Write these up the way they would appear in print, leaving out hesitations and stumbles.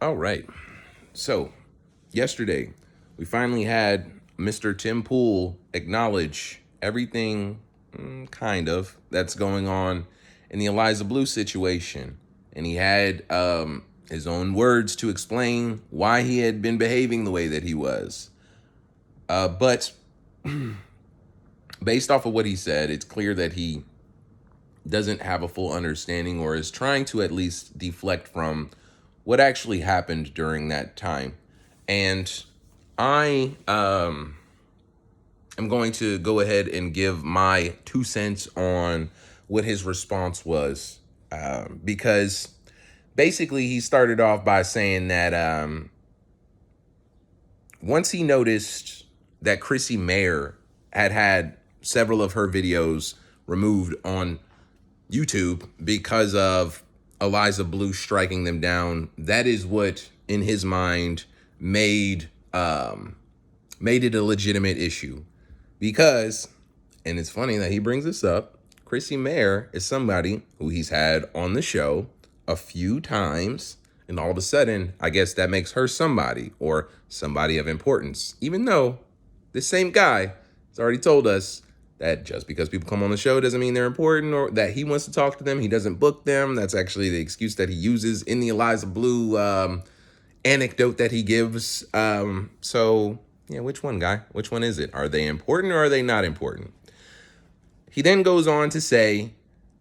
All right. So, yesterday, we finally had Mr. Tim Pool acknowledge everything, kind of, that's going on in the Eliza Bleu situation. And he had his own words to explain why he had been behaving the way that he was. But based off of what he said, it's clear that he doesn't have a full understanding or is trying to at least deflect from what actually happened during that time. And I am going to go ahead and give my 2 cents on what his response was. Because basically he started off by saying that once he noticed that Chrissy Mayer had several of her videos removed on YouTube because of Eliza Bleu striking them down, that is what, in his mind, made it a legitimate issue. Because, and it's funny that he brings this up, Chrissy Mayer is somebody who he's had on the show a few times, and all of a sudden, I guess that makes her somebody or somebody of importance. Even though this same guy has already told us that just because people come on the show doesn't mean they're important or that he wants to talk to them. He doesn't book them. That's actually the excuse that he uses in the Eliza Bleu anecdote that he gives. So, yeah, which one, guy? Which one is it? Are they important or are they not important? He then goes on to say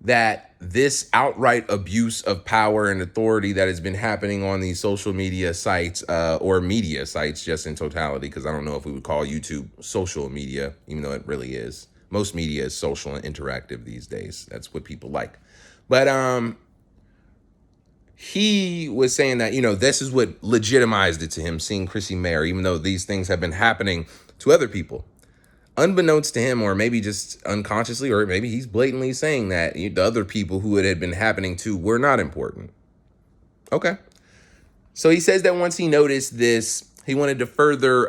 that this outright abuse of power and authority that has been happening on these social media sites or media sites just in totality, because I don't know if we would call YouTube social media, even though it really is. Most media is social and interactive these days. That's what people like. But he was saying that, this is what legitimized it to him, seeing Chrissy Mayer, even though these things have been happening to other people. Unbeknownst to him, or maybe just unconsciously, or maybe he's blatantly saying that the other people who it had been happening to were not important. Okay. So he says that once he noticed this, he wanted to further,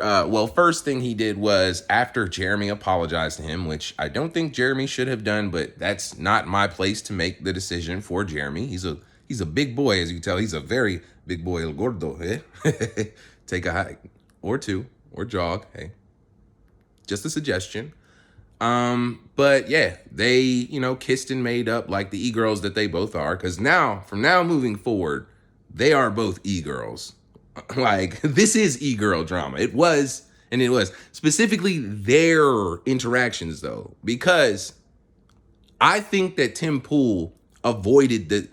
first thing he did was after Jeremy apologized to him, which I don't think Jeremy should have done, but that's not my place to make the decision for Jeremy. He's a big boy, as you can tell. He's a very big boy, el gordo. Eh? Take a hike or two or jog. Hey, just a suggestion. But yeah, they, kissed and made up like the e-girls that they both are. Because from now moving forward, they are both e-girls. Like, this is e-girl drama. It was specifically their interactions, though, because I think that Tim Pool avoided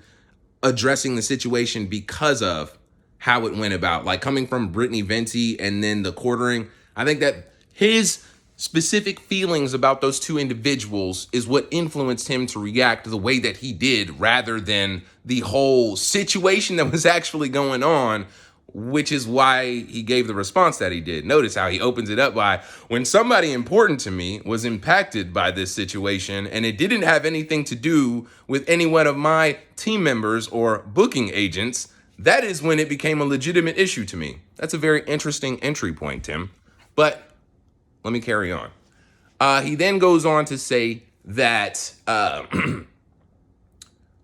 addressing the situation because of how it went about, like coming from Brittany Venti and then the quartering. I think that his specific feelings about those two individuals is what influenced him to react the way that he did, rather than the whole situation that was actually going on, which is why he gave the response that he did. Notice how he opens it up by, when somebody important to me was impacted by this situation and it didn't have anything to do with any one of my team members or booking agents, that is when it became a legitimate issue to me. That's a very interesting entry point, Tim. But let me carry on. He then goes on to say that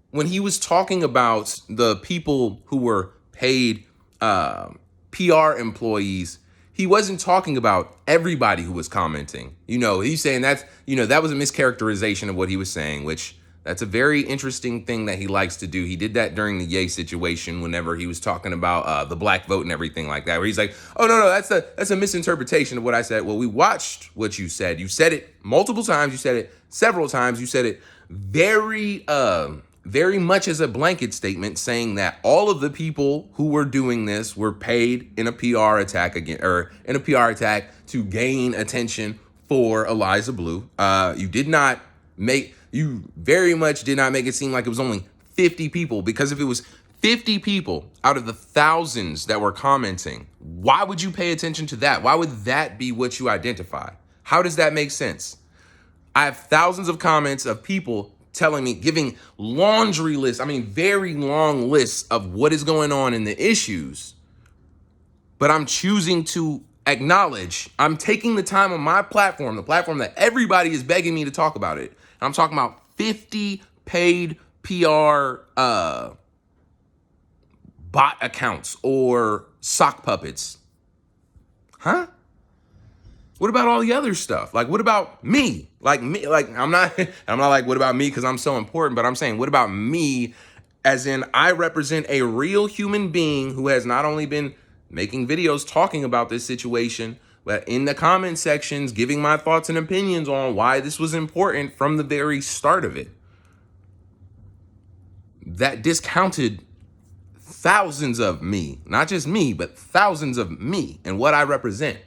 when he was talking about the people who were paid PR employees, he wasn't talking about everybody who was commenting. He's saying that was a mischaracterization of what he was saying, which that's a very interesting thing that he likes to do. He did that during the Ye situation whenever he was talking about the black vote and everything like that, where he's like, oh, no, that's a misinterpretation of what I said. Well, we watched what you said. You said it multiple times. You said it several times. You said it very much as a blanket statement, saying that all of the people who were doing this were paid in a PR attack to gain attention for Eliza Bleu. You very much did not make it seem like it was only 50 people, because if it was 50 people out of the thousands that were commenting, why would you pay attention to that? Why would that be what you identify? How does that make sense? I have thousands of comments of people telling me, giving laundry lists, very long lists of what is going on in the issues, but I'm choosing to acknowledge, I'm taking the time on my platform, the platform that everybody is begging me to talk about it. I'm talking about 50 paid PR bot accounts or sock puppets? Huh? What about all the other stuff? Like, what about me? Like me, like I'm not like, what about me? Because I'm so important, but I'm saying, what about me? As in, I represent a real human being who has not only been making videos talking about this situation, but in the comment sections, giving my thoughts and opinions on why this was important from the very start of it. That discounted thousands of me, not just me, but thousands of me and what I represent,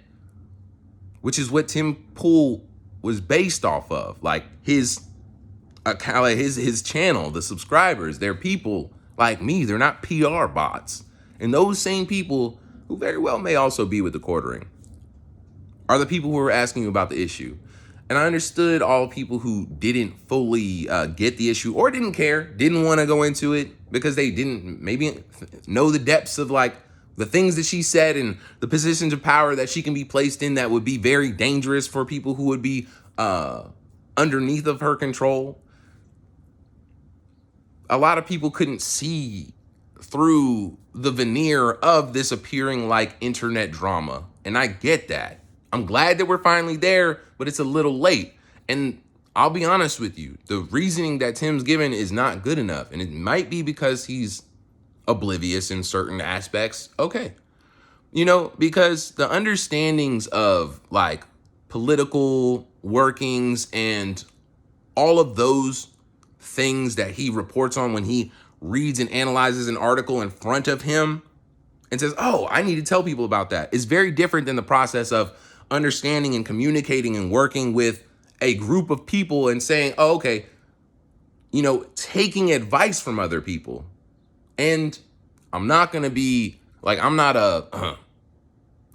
which is what Tim Pool was based off of. Like his account, like his channel, the subscribers, they're people like me. They're not PR bots. And those same people, who very well may also be with the quartering, are the people who are asking you about the issue. And I understood all people who didn't fully get the issue or didn't care, didn't want to go into it because they didn't maybe know the depths of like the things that she said and the positions of power that she can be placed in that would be very dangerous for people who would be underneath of her control. A lot of people couldn't see through the veneer of this appearing like internet drama. And I get that. I'm glad that we're finally there, but it's a little late. And I'll be honest with you, the reasoning that Tim's given is not good enough. And it might be because he's oblivious in certain aspects. Okay. You know, because the understandings of like political workings and all of those things that he reports on when he reads and analyzes an article in front of him and says, oh, I need to tell people about that, is very different than the process of understanding and communicating and working with a group of people and saying, oh, okay, you know, taking advice from other people. And I'm not going to be like, I'm not a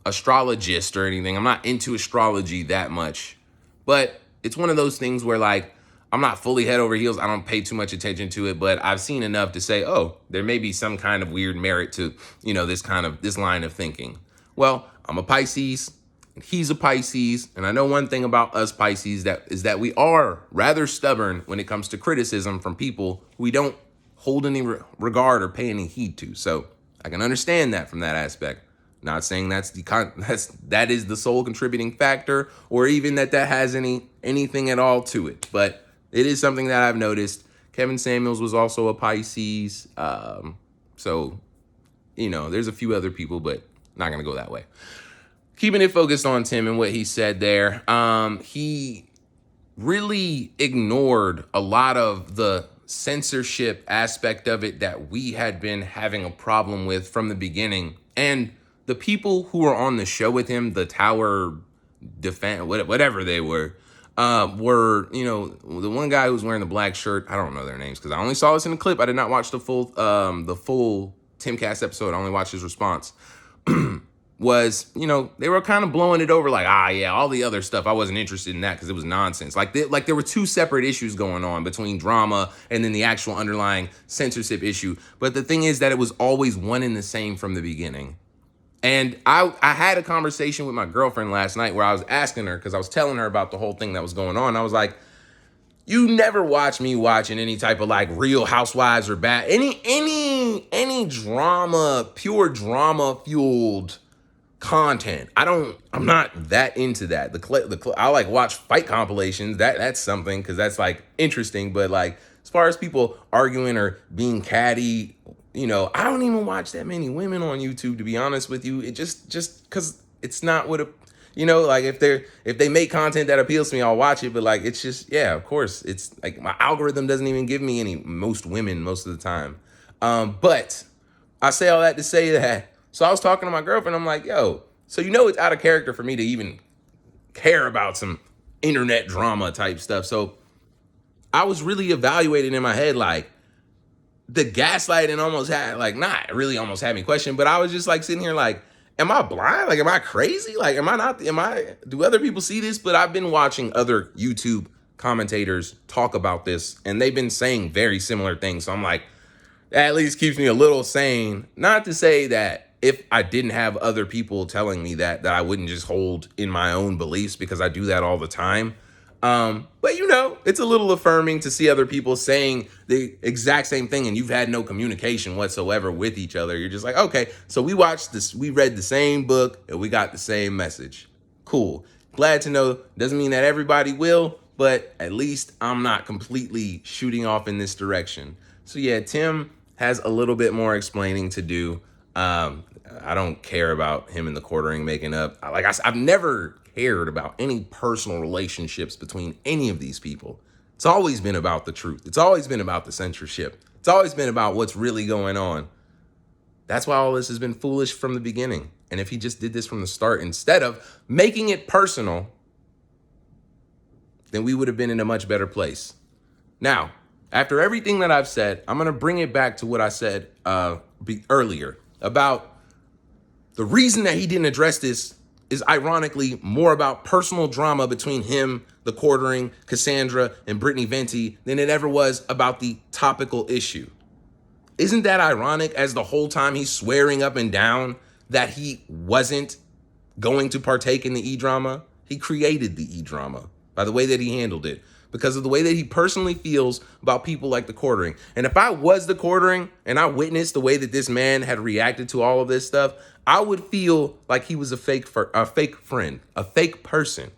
astrologist or anything. I'm not into astrology that much, but it's one of those things where like, I'm not fully head over heels. I don't pay too much attention to it, but I've seen enough to say, oh, there may be some kind of weird merit to, you know, this line of thinking. Well, I'm a Pisces and he's a Pisces. And I know one thing about us Pisces is that we are rather stubborn when it comes to criticism from people we don't hold any regard or pay any heed to. So I can understand that from that aspect. Not saying that is the sole contributing factor or even that has anything at all to it, but it is something that I've noticed. Kevin Samuels was also a Pisces. So, you know, there's a few other people, but not going to go that way. Keeping it focused on Tim and what he said there. He really ignored a lot of the censorship aspect of it that we had been having a problem with from the beginning. And the people who were on the show with him, the Tower Defense, whatever they were, you know, the one guy who was wearing the black shirt. I don't know their names because I only saw this in a clip. I did not watch the full Timcast episode. I only watched his response. Was, you know, they were kind of blowing it over like, yeah, all the other stuff, I wasn't interested in that because it was nonsense. Like there were two separate issues going on between drama and then the actual underlying censorship issue. But the thing is that it was always one and the same from the beginning. And I had a conversation with my girlfriend last night where I was asking her, because I was telling her about the whole thing that was going on. I was like, you never watch me watching any type of like Real Housewives or any drama, pure drama fueled content. I'm not that into that. I like watch fight compilations. That's something because that's like interesting. But like as far as people arguing or being catty, you know, I don't even watch that many women on YouTube, to be honest with you. It just because it's not what you know, like if they make content that appeals to me, I'll watch it. But like, it's just, yeah, of course, it's like my algorithm doesn't even give me most women most of the time. But I say all that to say that. So I was talking to my girlfriend. I'm like, yo, so you know, it's out of character for me to even care about some internet drama type stuff. So I was really evaluating in my head, like, the gaslighting almost had, like, not really almost had me question, but I was just like sitting here like, am I blind? Like, am I crazy? Like, do other people see this? But I've been watching other YouTube commentators talk about this and they've been saying very similar things. So I'm like, that at least keeps me a little sane. Not to say that if I didn't have other people telling me that I wouldn't just hold in my own beliefs, because I do that all the time. But it's a little affirming to see other people saying the exact same thing and you've had no communication whatsoever with each other. You're just like, okay, so we watched this, we read the same book and we got the same message. Cool. Glad to know. Doesn't mean that everybody will, but at least I'm not completely shooting off in this direction. So yeah, Tim has a little bit more explaining to do. I don't care about him and the quartering making up. I've never cared about any personal relationships between any of these people. It's always been about the truth. It's always been about the censorship. It's always been about what's really going on. That's why all this has been foolish from the beginning. And if he just did this from the start, instead of making it personal, then we would have been in a much better place. Now, after everything that I've said, I'm going to bring it back to what I said earlier about the reason that he didn't address this is ironically more about personal drama between him, the quartering, Cassandra, and Brittany Venti than it ever was about the topical issue. Isn't that ironic, as the whole time he's swearing up and down that he wasn't going to partake in the E-drama? He created the E-drama by the way that he handled it, because of the way that he personally feels about people like the quartering. And if I was the quartering and I witnessed the way that this man had reacted to all of this stuff, I would feel like he was a fake friend, a fake person.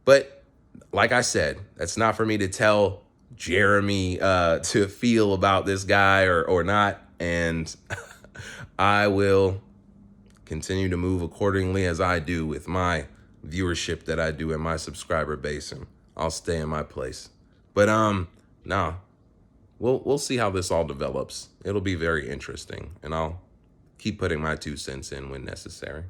But like I said, that's not for me to tell Jeremy to feel about this guy or not. And I will continue to move accordingly as I do with my viewership that I do in my subscriber base, and I'll stay in my place. But we'll see how this all develops. It'll be very interesting, and I'll keep putting my 2 cents in when necessary.